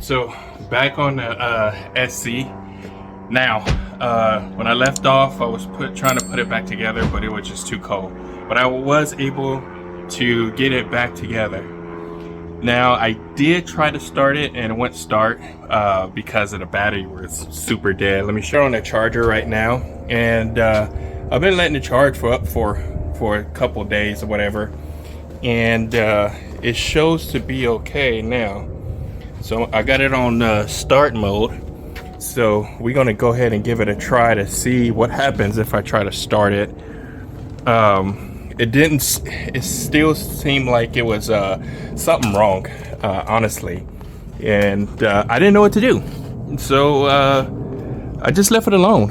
right, so back on the SC. Now, when I left off, I was trying to put it back together, but it was just too cold. But I was able to get it back together. Now, I did try to start it, and it wouldn't start because of the battery was super dead. Let me show on the charger right now, and I've been letting it charge for a couple days or whatever, and it shows to be okay now. So I got it on start mode. So we're gonna go ahead and give it a try to see what happens if I try to start it. It still seemed like it was something wrong, honestly. And I didn't know what to do. So I just left it alone.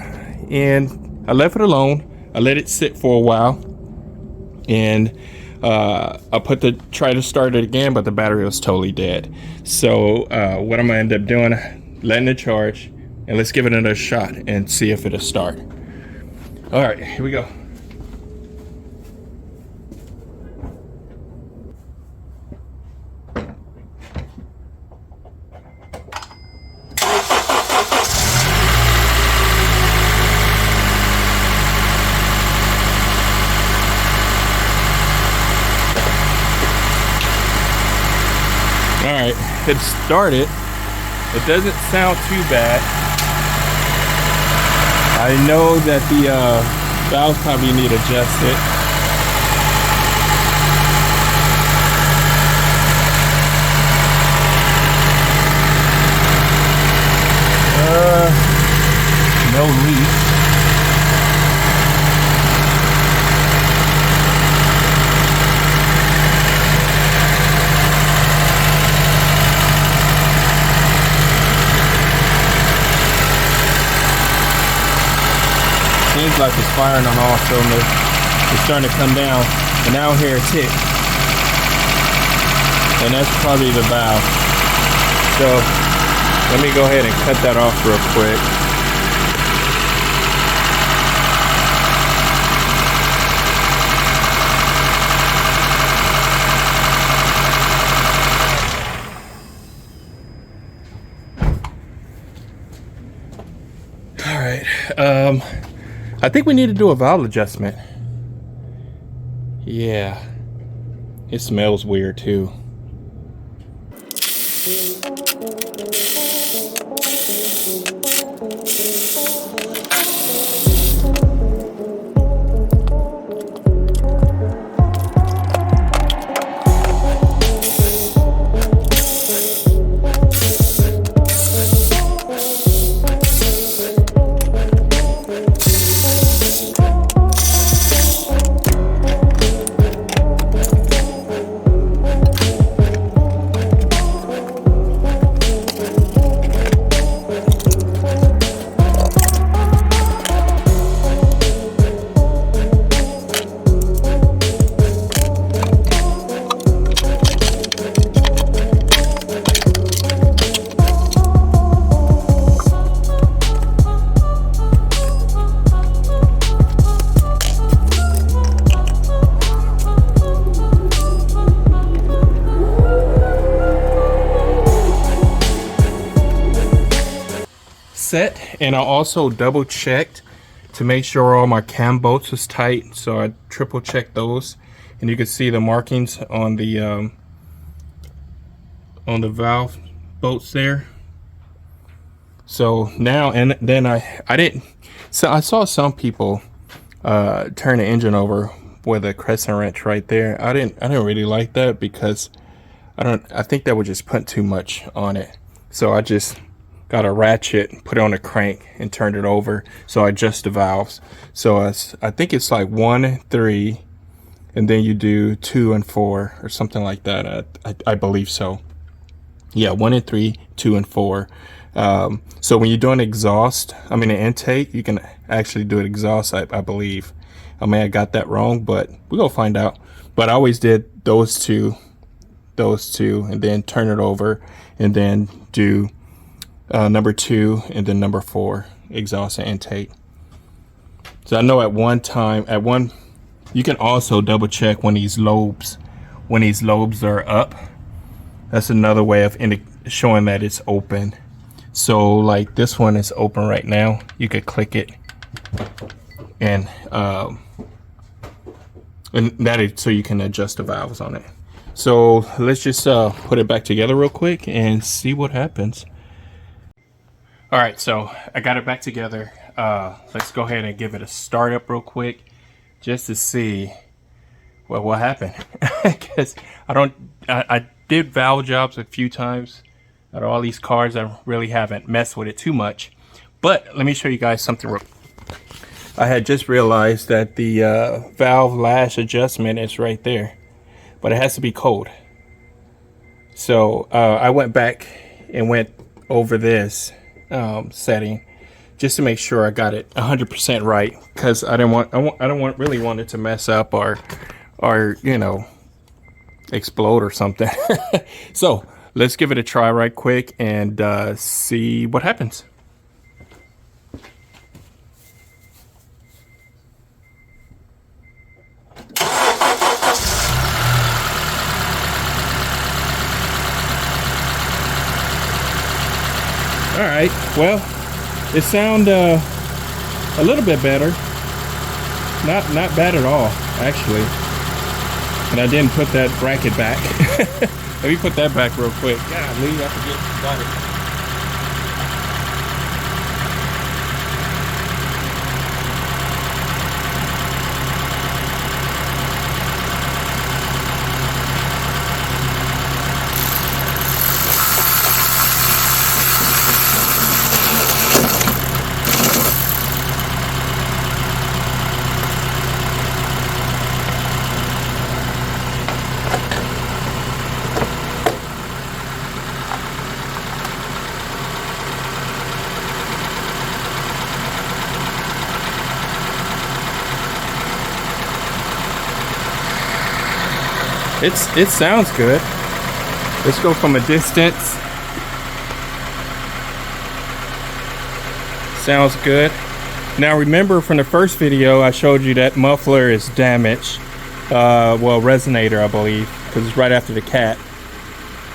And I left it alone. I let it sit for a while. And I try to start it again, but the battery was totally dead. So what I'm gonna end up doing, letting it charge, and let's give it another shot and see if it'll start. All right, here we go. All right, it started. It doesn't sound too bad. I know that the valves probably need adjusted. No leaks. Seems like it's firing on all cylinders. It's starting to come down, and now I hear a tick, and that's probably the valve. So let me go ahead and cut that off real quick. All right. I think we need to do a valve adjustment. Yeah, it smells weird too. Set, and I also double checked to make sure all my cam bolts was tight, so I triple checked those, and you can see the markings on the valve bolts there. So now, and then I saw some people turn the engine over with a crescent wrench right there. I didn't really like that because I think that would just put too much on it. So I just got a ratchet, put it on a crank, and turned it over. So I adjust the valves. So I think it's like 1 and 3, and then you do 2 and 4 or something like that. I believe so. Yeah, 1 and 3, 2 and 4. So when you're doing exhaust, an intake, you can actually do it exhaust, I believe. I may have got that wrong, but we're gonna find out. But I always did those two, and then turn it over, and then do number 2 and then number 4, exhaust and intake. So I know at one time, you can also double check when these lobes are up. That's another way of showing that it's open. So like this one is open right now. You could click it, and that is so you can adjust the valves on it. So let's just put it back together real quick and see what happens. All right, so I got it back together. Let's go ahead and give it a start up real quick just to see what happened. Because I did valve jobs a few times out of all these cars. I really haven't messed with it too much. But let me show you guys something real. I had just realized that the valve lash adjustment is right there, but it has to be cold. So I went back and went over this setting just to make sure I got it 100% right, because I don't really want it to mess up or you know, explode or something. So let's give it a try right quick and see what happens. All right, well, it sounds a little bit better. Not bad at all, actually. And I didn't put that bracket back. Let me put that back real quick. Golly, I forget about it. It sounds good. Let's go from a distance. Sounds good. Now remember from the first video I showed you that muffler is damaged. Well, resonator, I believe, because it's right after the cat.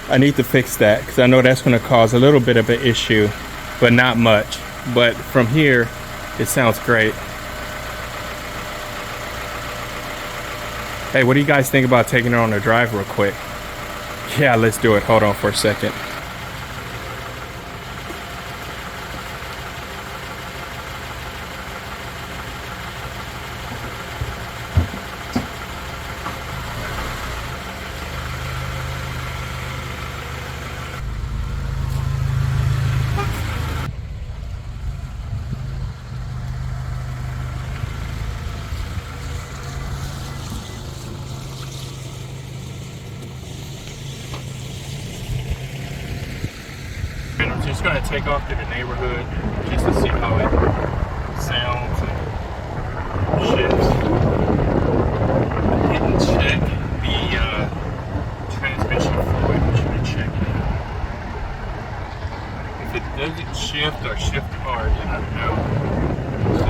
I need to fix that because I know that's going to cause a little bit of an issue, but not much. But from here, it sounds great. Hey, what do you guys think about taking it on a drive real quick? Yeah, let's do it. Hold on for a second. And I'm just going to take off to the neighborhood just to see how it sounds and shifts. I didn't check the transmission fluid. I should have checked it. If it doesn't shift or shift hard, then I don't know. So,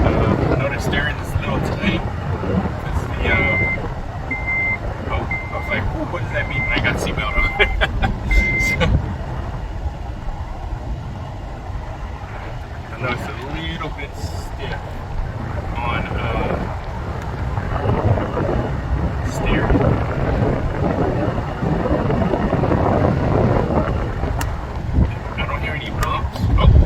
I know the steering is a little tight because I was like, what does that mean when I got seatbelt on? I know it's a little bit stiff on steering. I don't hear any bumps. Oh.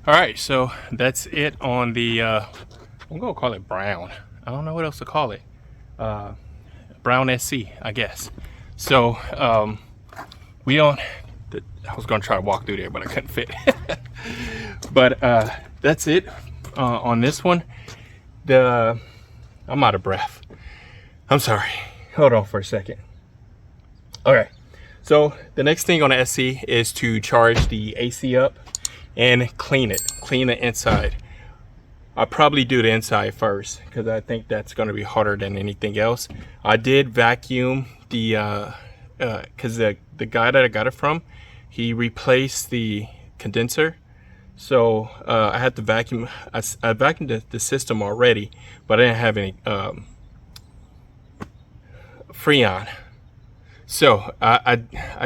All right, so that's it on the I'm gonna call it brown. I don't know what else to call it. Brown SC, I guess. So we don't, I was gonna try to walk through there, but I couldn't fit. But that's it on this one. I'm out of breath. I'm sorry. Hold on for a second. Okay, so the next thing on the SC is to charge the AC up and clean the inside. I'll probably do the inside first because I think that's going to be harder than anything else. I did vacuum the because the guy that I got it from, he replaced the condenser, so I had to vacuum. I vacuumed the system already, but I didn't have any Freon. So I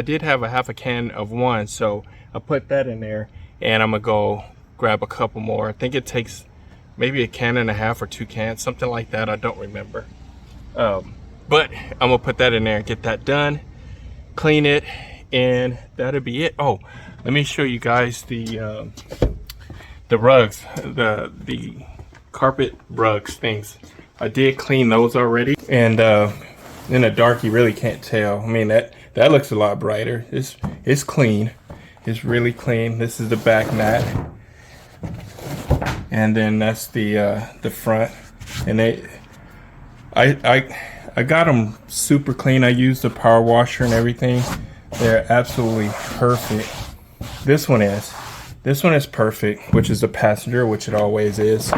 did have a half a can of one, so I put that in there, and I'm gonna go grab a couple more. I think it takes maybe a can and a half or 2 cans, something like that. I don't remember. But I'm gonna put that in there and get that done, clean it, and that'll be it. Oh, let me show you guys the rugs, the carpet rugs things. I did clean those already, and in the dark you really can't tell. I mean, that looks a lot brighter. It's clean. It's really clean. This is the back mat, and then that's the front. And I got them super clean. I used the power washer and everything. They're absolutely perfect. This one is perfect, which is the passenger, which it always is.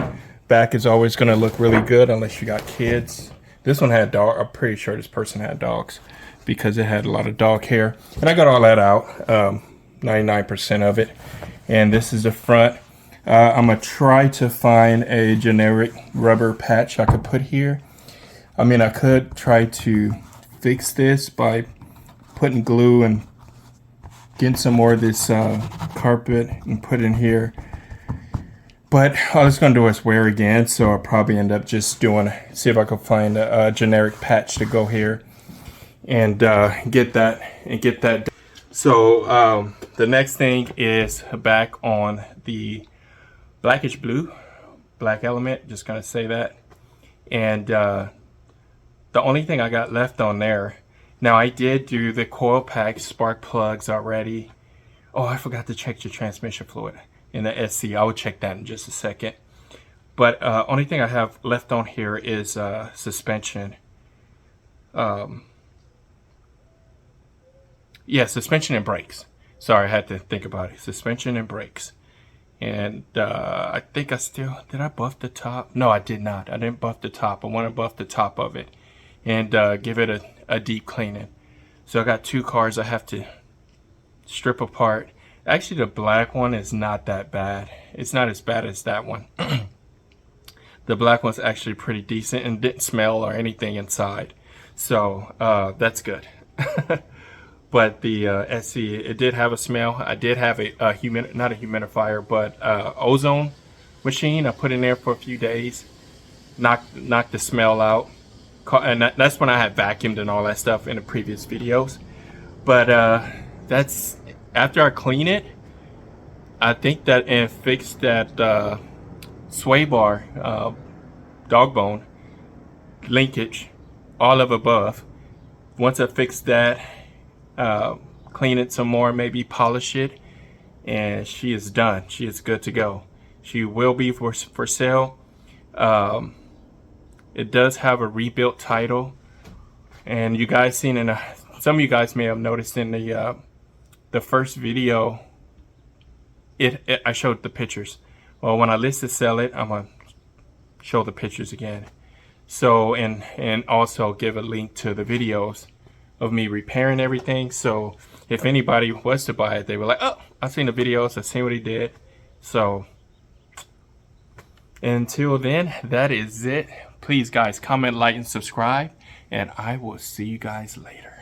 Back is always going to look really good unless you got kids. This one had dog. I'm pretty sure this person had dogs because it had a lot of dog hair. And I got all that out, 99% of it. And this is the front. I'm going to try to find a generic rubber patch I could put here. I mean, I could try to fix this by putting glue and getting some more of this carpet and put in here. But all I was going to do is wear again, so I'll probably end up just see if I can find a generic patch to go here and get that. So the next thing is back on the blackish blue, black element, just going to say that. And the only thing I got left on there, now I did do the coil pack spark plugs already. Oh, I forgot to check your transmission fluid in the SC. I will check that in just a second. But only thing I have left on here is suspension. Yeah, suspension and brakes. Sorry, I had to think about it. Suspension and brakes. And I think did I buff the top? No, I did not. I didn't buff the top. I want to buff the top of it and give it a deep cleaning. So I got 2 cars I have to strip apart. Actually, the black one is not that bad. It's not as bad as that one. The black one's actually pretty decent and didn't smell or anything inside. So that's good. But the SC, it did have a smell. I did have not a humidifier, but ozone machine. I put in there for a few days. Knocked the smell out. And that's when I had vacuumed and all that stuff in the previous videos. But that's after I clean it. I think that and fix that sway bar, dog bone linkage, all of above. Once I fix that, clean it some more, maybe polish it, and she is done. She is good to go. She will be for sale. It does have a rebuilt title, and you guys seen some of you guys may have noticed in the first video, I showed the pictures. Well, when I list to sell it, I'm gonna show the pictures again. So and also give a link to the videos of me repairing everything. So if anybody was to buy it, they were like, oh, I've seen the videos, I've seen what he did. So until then, that is it. Please guys, comment, like, and subscribe, and I will see you guys later.